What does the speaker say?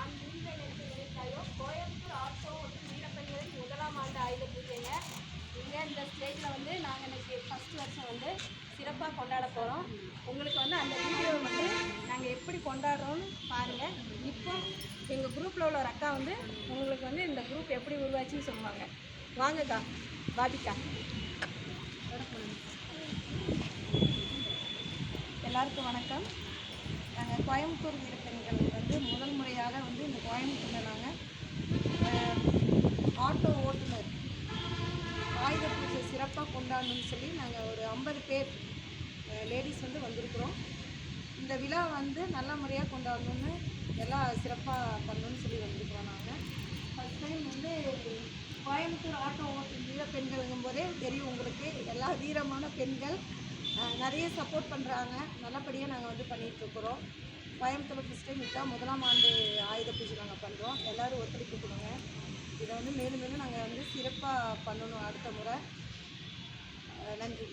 நான் முடிந்த நேரத்தில் நினைத்தாலும் கோயம்புத்தூர் ஆட்டோ மற்றும் வீரப்பெண்களின் முதலாம் ஆண்டு ஆயுத பூஜைங்க. இங்கே இந்த ஸ்டேஜில் வந்து நாங்கள் இன்றைக்கி ஃபஸ்ட் வருஷம் வந்து சிறப்பாக கொண்டாட போகிறோம். உங்களுக்கு வந்து அந்த வீடியோவை வந்து நாங்கள் எப்படி கொண்டாடுறோன்னு பாருங்கள். இப்போ எங்கள் குரூப்பில் உள்ள ஒரு அக்கா வந்து உங்களுக்கு வந்து இந்த குரூப் எப்படி உருவாச்சுன்னு சொல்லுவாங்க. வாங்கக்கா, பாபிக்கா. எல்லாருக்கும் வணக்கம். நாங்கள் கோயம்புத்தூர் வீரப்பெண்கள் வந்து முதல் முறையாக வந்து இந்த கோயம்புத்தூரில் நாங்கள் ஆட்டோ ஓட்டுநர் ஆயுத பூஜை சிறப்பாக கொண்டாடணும்னு சொல்லி நாங்கள் ஒரு 50 பேர் லேடிஸ் வந்து வந்திருக்கிறோம். இந்த விழா வந்து நல்ல முறையாக கொண்டாடணும்னு எல்லாம் சிறப்பாக பண்ணணும்னு சொல்லி வந்திருக்கிறோம். நாங்கள் ஃபஸ்ட் டைம் வந்து கோயம்புத்தூர் ஆட்டோ ஓட்டும் வீரப்பெண்களுங்கும் போதே தெரியும் உங்களுக்கு, எல்லா வீரமான பெண்கள் நிறைய சப்போர்ட் பண்ணுறாங்க. நல்லபடியாக நாங்கள் வந்து பண்ணிகிட்ருக்குறோம். கோயம்புத்தூர் ஃபஸ்ட் டைம் இதுதான் முதலாம் ஆண்டு ஆயுத பூஜை நாங்கள் பண்ணுறோம். எல்லோரும் ஒத்துழைப்பு கொடுங்க. இதை வந்து மேலும் மேலும் நாங்கள் வந்து சிறப்பாக பண்ணணும் அடுத்த முறை. நன்றி.